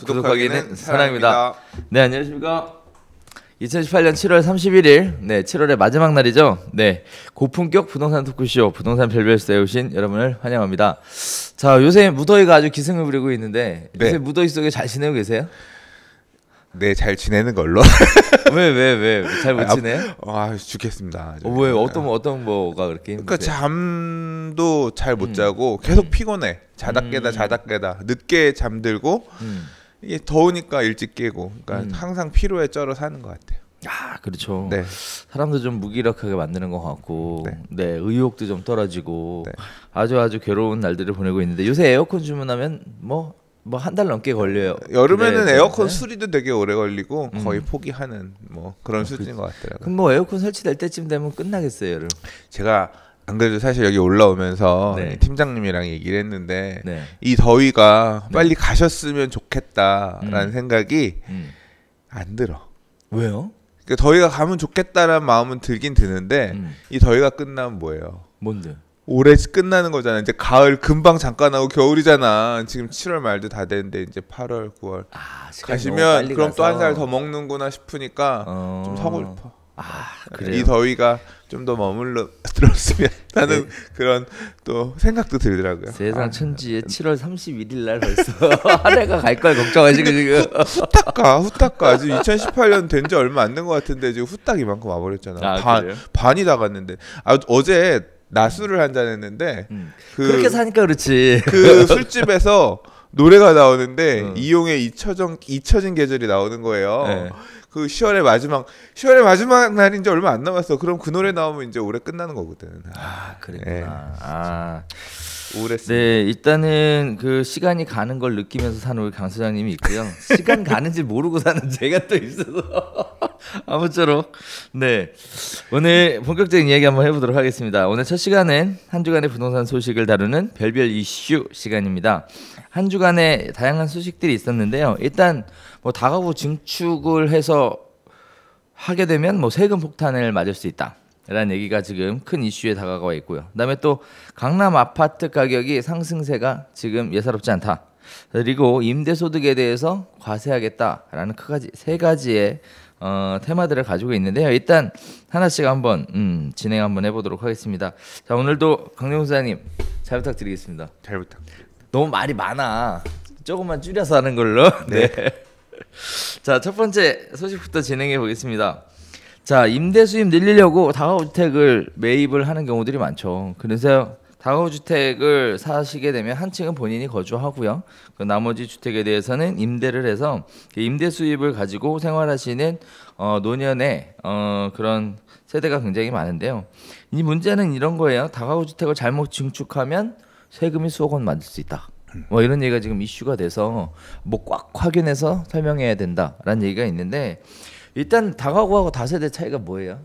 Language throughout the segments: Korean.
구독하기는 사랑입니다. 네, 안녕하십니까. 2018년 7월 31일, 네, 7월의 마지막 날이죠. 네, 고품격 부동산 토크쇼 부동산 별별수에 오신 여러분을 환영합니다. 자, 요새 무더위가 아주 기승을 부리고 있는데 요새 무더위 속에 잘 지내고 계세요? 네, 잘 지내는 걸로. 왜 잘 못 지내요? 죽겠습니다. 왜 어떤 뭐가 그렇게 힘드세요? 그러니까 잠도 잘 못 자고 계속 피곤해. 자다 깨다 늦게 잠들고 이게 더우니까 일찍 깨고. 그러니까 항상 피로에 쩔어 사는 것 같아요. 아, 그렇죠. 네. 사람도 좀 무기력하게 만드는 것 같고, 네, 의욕도 좀 떨어지고, 네. 아주 괴로운 날들을 보내고 있는데 요새 에어컨 주문하면 뭐 한 달 넘게 걸려요. 여름에는 에어컨 수리도 되게 오래 걸리고 거의 포기하는 뭐 그런 수준인 것 같더라고요. 그럼 뭐 에어컨 설치될 때쯤 되면 끝나겠어요, 여름. 제가 안 그래도 사실 여기 올라오면서 팀장님이랑 얘기를 했는데 이 더위가 빨리 가셨으면 좋겠다라는 생각이 안 들어. 왜요? 그러니까 더위가 가면 좋겠다라는 마음은 들긴 드는데 이 더위가 끝나면 뭐예요? 뭔데? 올해 끝나는 거잖아. 이제 가을 금방 잠깐 하고 겨울이잖아. 지금 7월 말도 다 됐는데 이제 8월, 9월 가시면 그럼 또 한 살 더 먹는구나 싶으니까 좀 서글퍼. 그래요? 이 더위가 좀 더 머물러 들었으면 하는 그런 또 생각도 들더라고요. 세상 천지에 7월 31일 날 벌써 한 해가 갈 걸 걱정하시고 지금 후딱 가. 지금 2018년 된 지 얼마 안 된 것 같은데 지금 후딱 이만큼 와버렸잖아. 반이 다 갔는데. 어제 낮술을 한잔 했는데 그렇게 사니까 그렇지. 그 술집에서 노래가 나오는데 이용의 잊혀진 계절이 나오는 거예요. 그 10월의 마지막 날인 지 얼마 안 남았어. 그럼 그 노래 나오면 이제 올해 끝나는 거거든. 그랬구나. 우울했습니다. 네, 일단은 그 시간이 가는 걸 느끼면서 사는 우리 강 소장님이 있고요. 시간 가는지 모르고 사는 제가 또 있어서 아무쪼록 네, 오늘 본격적인 이야기 한번 해보도록 하겠습니다. 오늘 첫 시간은 한 주간의 부동산 소식을 다루는 별별 이슈 시간입니다. 한 주간에 다양한 소식들이 있었는데요. 일단 뭐 다가구 증축을 해서 하게 되면 뭐 세금 폭탄을 맞을 수 있다 라는 얘기가 지금 큰 이슈에 다가가 있고요. 그다음에 또 강남 아파트 가격이 상승세가 지금 예사롭지 않다. 그리고 임대소득에 대해서 과세하겠다라는 세 가지의 테마들을 가지고 있는데요. 일단 하나씩 한번 진행 한번 해보도록 하겠습니다. 자, 오늘도 강정호 소장님 잘 부탁드리겠습니다. 잘 부탁드립니다. 너무 말이 많아. 조금만 줄여서 하는 걸로. 네. 자, 첫 번째 소식부터 진행해 보겠습니다. 자, 임대 수입 늘리려고 다가구주택을 매입을 하는 경우들이 많죠. 그래서 다가구주택을 사시게 되면 한 층은 본인이 거주하고요. 그 나머지 주택에 대해서는 임대를 해서 임대 수입을 가지고 생활하시는 노년의 그런 세대가 굉장히 많은데요. 이 문제는 이런 거예요. 다가구주택을 잘못 증축하면 세금이 수억 원 맞을 수 있다. 뭐 이런 얘기가 지금 이슈가 돼서 뭐 꽉 확인해서 설명해야 된다라는 얘기가 있는데, 일단 다가구하고 다세대 차이가 뭐예요?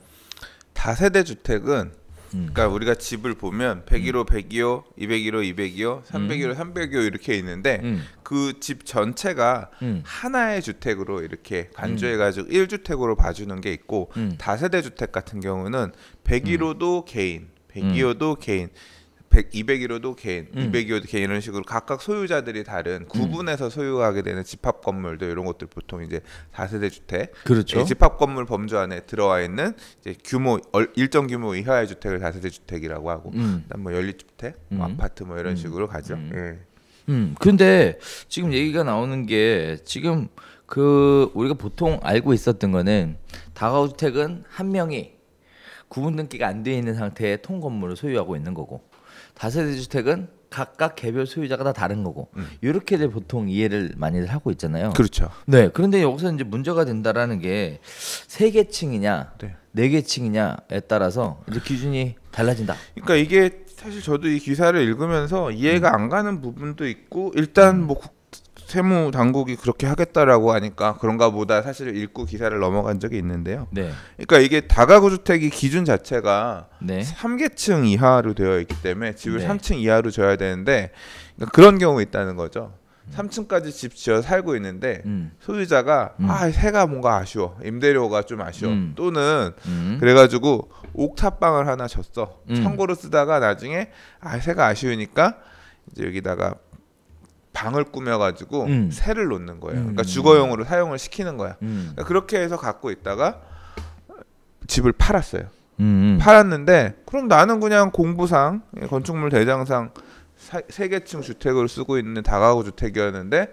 다세대 주택은 그러니까 우리가 집을 보면 101호, 102호, 201호, 202호, 301호, 302호 이렇게 있는데 그 집 전체가 하나의 주택으로 이렇게 간주해가지고 1주택으로 봐주는 게 있고, 다세대 주택 같은 경우는 101호도 개인, 102호도 개인, 201호도 개인, 202호도 개인 이런 식으로 각각 소유자들이 다른 구분해서 소유하게 되는 집합 건물들, 이런 것들 보통 이제 4세대 주택. 그렇죠. 집합 건물 범주 안에 들어와 있는 이제 일정 규모 이하의 주택을 4세대 주택이라고 하고, 그다음 뭐 연립주택, 뭐 아파트 뭐 이런 식으로 가죠. 근데 지금 얘기가 나오는 게 지금 우리가 보통 알고 있었던 거는 다가구 주택은 한 명이 구분 등기가 안 돼 있는 상태의 통 건물을 소유하고 있는 거고, 다세대 주택은 각각 개별 소유자가 다 다른 거고, 이렇게들 보통 이해를 많이들 하고 있잖아요. 그렇죠. 네. 그런데 여기서 이제 문제가 된다라는 게 3개층이냐, 4개층이냐에 따라서 이제 기준이 달라진다. 그러니까 이게 사실 저도 이 기사를 읽으면서 이해가 안 가는 부분도 있고, 일단 뭐 세무 당국이 그렇게 하겠다라고 하니까 그런가 보다 사실 읽고 기사를 넘어간 적이 있는데요. 그러니까 이게 다가구 주택이 기준 자체가 3계층 이하로 되어 있기 때문에 집을 3층 이하로 줘야 되는데, 그러니까 그런 경우 있다는 거죠. 3층까지 집 지어 살고 있는데 소유자가 새가 뭔가 아쉬워, 임대료가 좀 아쉬워, 또는 그래가지고 옥탑방을 하나 줬어. 청구로 쓰다가 나중에 새가 아쉬우니까 이제 여기다가 방을 꾸며가지고 새를 놓는 거예요. 그러니까 주거용으로 사용을 시키는 거야. 그러니까 그렇게 해서 갖고 있다가 집을 팔았어요. 팔았는데 그럼 나는 그냥 공부상 건축물 대장상 3계층 주택을 쓰고 있는 다가구 주택이었는데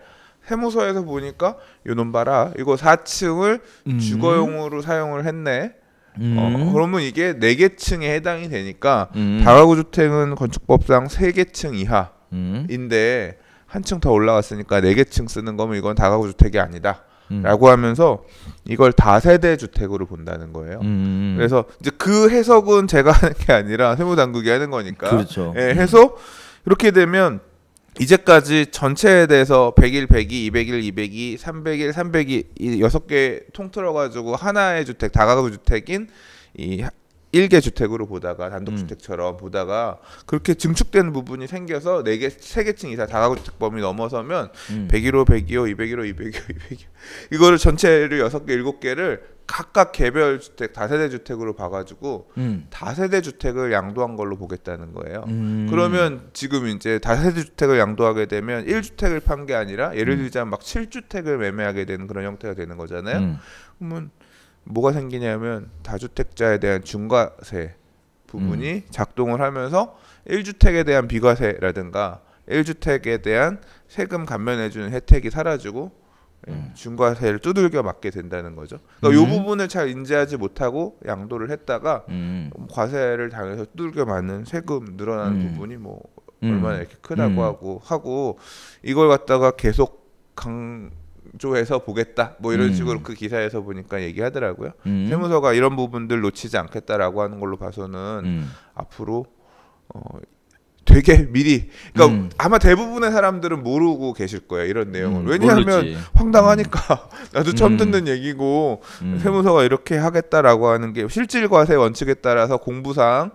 세무서에서 보니까 요놈 봐라 이거 4층을 주거용으로 사용을 했네. 그러면 이게 4계층에 해당이 되니까 다가구 주택은 건축법상 3계층 이하인데 한 층 더 올라갔으니까 4계층 쓰는 거면 이건 다가구 주택이 아니다. 라고 하면서 이걸 다세대 주택으로 본다는 거예요. 그래서 이제 그 해석은 제가 하는 게 아니라 세무당국이 하는 거니까. 그렇죠. 예, 해서 이렇게 되면 이제까지 전체에 대해서 100일, 102, 200일, 202, 300일, 302 이 6개 통틀어 가지고 하나의 주택, 다가구 주택인 이 1개 주택으로 보다가 단독주택처럼 보다가 그렇게 증축되는 부분이 생겨서 3계층 이상 다가구 주택 범위 넘어서면 101호, 102호, 201호, 202호, 202호 이거를 전체를 6개, 7개를 각각 개별 주택, 다세대 주택으로 봐가지고 다세대 주택을 양도한 걸로 보겠다는 거예요. 그러면 지금 이제 다세대 주택을 양도하게 되면 1주택을 판 게 아니라 예를 들자면 막 7주택을 매매하게 되는 그런 형태가 되는 거잖아요. 그러면 뭐가 생기냐면 다주택자에 대한 중과세 부분이 작동을 하면서 1주택에 대한 비과세라든가 1주택에 대한 세금 감면해주는 혜택이 사라지고 중과세를 두들겨 맞게 된다는 거죠. 그러니까 이 부분을 잘 인지하지 못하고 양도를 했다가 과세를 당해서 두들겨 맞는 세금 늘어나는 부분이 뭐 얼마나 이렇게 크다고 하고 이걸 갖다가 계속 강조해서 보겠다 뭐 이런 식으로 그 기사에서 보니까 얘기하더라고요. 세무서가 이런 부분들 놓치지 않겠다라고 하는 걸로 봐서는 앞으로 되게 미리 그러니까 아마 대부분의 사람들은 모르고 계실 거예요 이런 내용을. 왜냐하면 모르지. 황당하니까 나도 처음 듣는 얘기고 세무서가 이렇게 하겠다라고 하는 게 실질과세 원칙에 따라서 공부상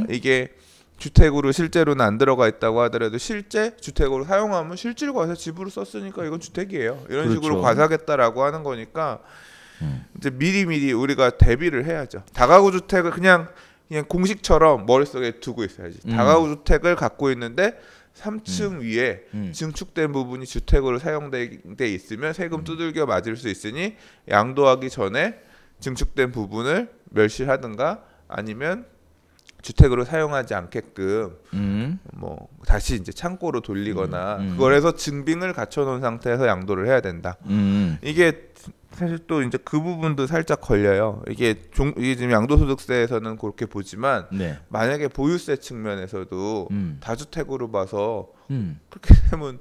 이게 주택으로 실제로는 안 들어가 있다고 하더라도 실제 주택으로 사용하면 실질과세 집으로 썼으니까 이건 주택이에요 이런 그렇죠. 식으로 과세하겠다라고 하는 거니까 이제 미리미리 우리가 대비를 해야죠. 다가구 주택을 그냥 공식처럼 머릿속에 두고 있어야지. 다가구 주택을 갖고 있는데 3층 위에 증축된 부분이 주택으로 사용돼 있으면 세금 두들겨 맞을 수 있으니 양도하기 전에 증축된 부분을 멸실하든가 아니면 주택으로 사용하지 않게끔 뭐 다시 이제 창고로 돌리거나 그걸 해서 증빙을 갖춰놓은 상태에서 양도를 해야 된다. 이게 사실 또 이제 그 부분도 살짝 걸려요. 이게 지금 양도소득세에서는 그렇게 보지만 만약에 보유세 측면에서도 다주택으로 봐서 그렇게 되면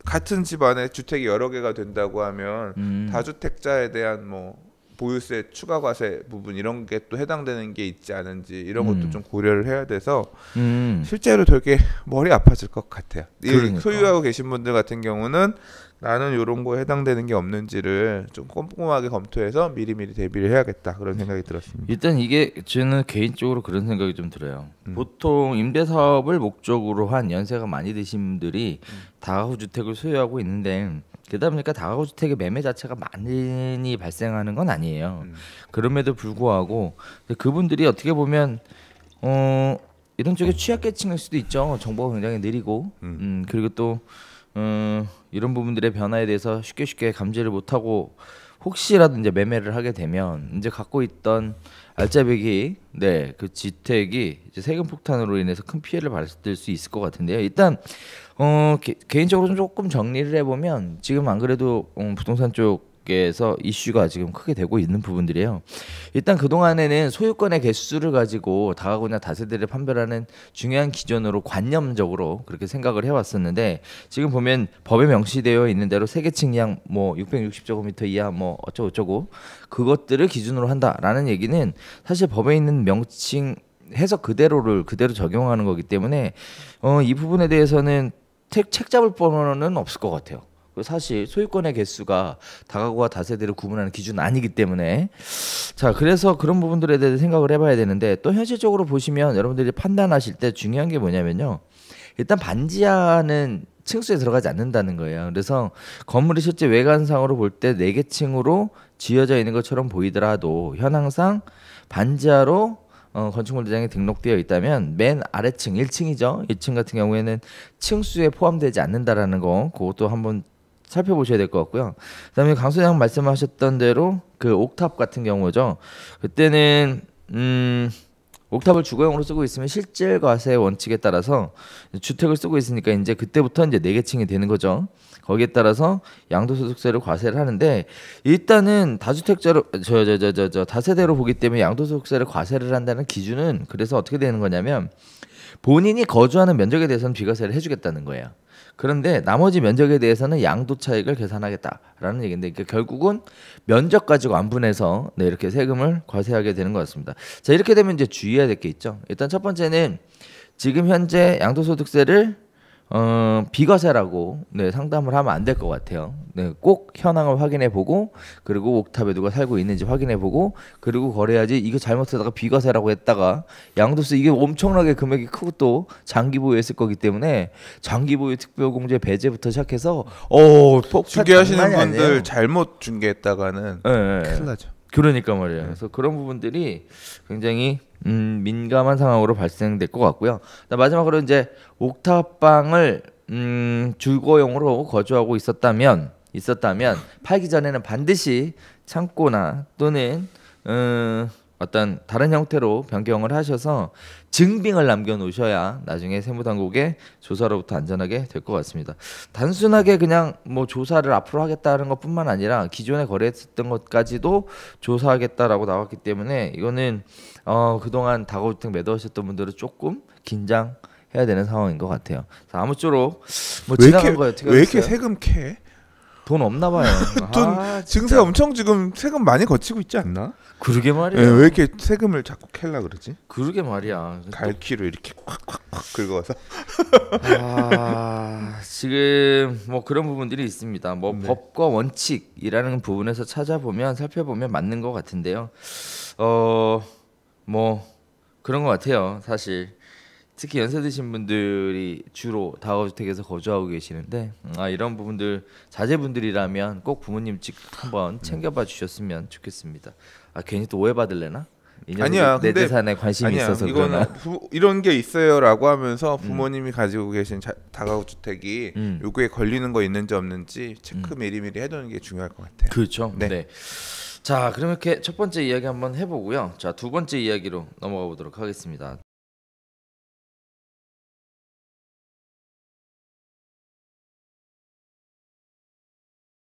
같은 집 안에 주택이 여러 개가 된다고 하면 다주택자에 대한 뭐 보유세 추가 과세 부분 이런 게 또 해당되는 게 있지 않은지 이런 것도 좀 고려를 해야 돼서 실제로 되게 머리 아파질 것 같아요. 그러니까. 소유하고 계신 분들 같은 경우는 나는 이런 거에 해당되는 게 없는지를 좀 꼼꼼하게 검토해서 미리미리 대비를 해야겠다 그런 생각이 들었습니다. 일단 이게 저는 개인적으로 그런 생각이 좀 들어요. 보통 임대사업을 목적으로 한 연세가 많이 드신 분들이 다가구 주택을 소유하고 있는데 그러다 보니까 다가구 주택의 매매 자체가 많이 발생하는 건 아니에요. 그럼에도 불구하고 그분들이 어떻게 보면 이런 쪽에 취약계층일 수도 있죠. 정보가 굉장히 느리고 그리고 또 이런 부분들의 변화에 대해서 쉽게 감지를 못하고 혹시라도 이제 매매를 하게 되면 이제 갖고 있던 알짜배기 그 주택이 이제 세금 폭탄으로 인해서 큰 피해를 받을 수 있을 것 같은데요. 일단 개인적으로 좀 조금 정리를 해보면 지금 안 그래도 부동산 쪽에서 이슈가 지금 크게 되고 있는 부분들이에요. 일단 그동안에는 소유권의 개수를 가지고 다가구나 다세대를 판별하는 중요한 기준으로 관념적으로 그렇게 생각을 해왔었는데 지금 보면 법에 명시되어 있는 대로 3계층 이하 뭐 660제곱미터 이하 뭐 어쩌고저쩌고 그것들을 기준으로 한다라는 얘기는 사실 법에 있는 명칭 해석 그대로 적용하는 거기 때문에 이 부분에 대해서는 책 잡을 번호는 없을 것 같아요. 사실 소유권의 개수가 다가구와 다세대를 구분하는 기준은 아니기 때문에 자 그래서 그런 부분들에 대해서 생각을 해봐야 되는데 또 현실적으로 보시면 여러분들이 판단하실 때 중요한 게 뭐냐면요. 일단 반지하는 층수에 들어가지 않는다는 거예요. 그래서 건물이 실제 외관상으로 볼 때 4계층으로 지어져 있는 것처럼 보이더라도 현황상 반지하로 건축물 대장에 등록되어 있다면 맨 아래층 1층이죠. 1층 같은 경우에는 층수에 포함되지 않는다라는 거 그것도 한번 살펴보셔야 될 것 같고요. 그다음에 강 소장 말씀하셨던 대로 그 옥탑 같은 경우죠. 그때는 옥탑을 주거용으로 쓰고 있으면 실질 과세 원칙에 따라서 주택을 쓰고 있으니까 이제 그때부터 이제 4개층이 되는 거죠. 거기에 따라서 양도소득세를 과세를 하는데 일단은 다주택자로 다세대로 보기 때문에 양도소득세를 과세를 한다는 기준은 그래서 어떻게 되는 거냐면 본인이 거주하는 면적에 대해서는 비과세를 해주겠다는 거예요. 그런데 나머지 면적에 대해서는 양도 차익을 계산하겠다라는 얘기인데 그러니까 결국은 면적 가지고 안분해서 네, 이렇게 세금을 과세하게 되는 것 같습니다. 자 이렇게 되면 이제 주의해야 될 게 있죠. 일단 첫 번째는 지금 현재 양도소득세를 비과세라고 네, 상담을 하면 안 될 것 같아요. 네, 꼭 현황을 확인해 보고 그리고 옥탑에 누가 살고 있는지 확인해 보고 그리고 거래해야지. 이거 잘못하다가 비과세라고 했다가 양도세 이게 엄청나게 금액이 크고 또 장기 보유했을 거기 때문에 장기 보유 특별공제 배제부터 시작해서 폭탄 중개하시는 장난이 분들 아니에요. 잘못 중개했다가는 네, 큰일 나죠. 그러니까 말이에요. 그래서 그런 부분들이 굉장히 민감한 상황으로 발생될 것 같고요. 마지막으로 이제 옥탑방을 주거용으로 거주하고 있었다면 팔기 전에는 반드시 창고나 또는 어떤 다른 형태로 변경을 하셔서 증빙을 남겨놓으셔야 나중에 세무당국의 조사로부터 안전하게 될 것 같습니다. 단순하게 그냥 뭐 조사를 앞으로 하겠다는 것뿐만 아니라 기존에 거래했었던 것까지도 조사하겠다라고 나왔기 때문에 이거는 그동안 다가구주택 매도하셨던 분들은 조금 긴장해야 되는 상황인 것 같아요. 자, 아무쪼록 뭐 지나간 거 어떻게 왜 이렇게 하셨어요? 세금 캐? 돈 없나 봐요. 돈 증세 엄청 지금 세금 많이 거치고 있지 않나? 그러게 말이야. 왜 이렇게 세금을 자꾸 캘라 그러지? 그러게 말이야. 갈퀴로 이렇게 콱콱콱 긁어서. 지금 뭐 그런 부분들이 있습니다. 뭐 네. 법과 원칙이라는 부분에서 찾아보면 살펴보면 맞는 것 같은데요. 뭐 그런 것 같아요. 사실 특히 연세 드신 분들이 주로 다가구주택에서 거주하고 계시는데 이런 부분들 자제분들이라면 꼭 부모님 집 한번 챙겨봐 주셨으면 좋겠습니다. 괜히 또 오해받을래나? 아니야, 내 근데 재산에 관심이 아니야, 있어서 이거는 그러나? 이런 게 있어요라고 하면서 부모님이 가지고 계신 다가구주택이 요구에 걸리는 거 있는지 없는지 체크 미리미리 해두는 게 중요할 것 같아요. 그렇죠. 네. 네. 자, 그럼 이렇게 첫 번째 이야기 한번 해보고요. 자, 두 번째 이야기로 넘어가 보도록 하겠습니다.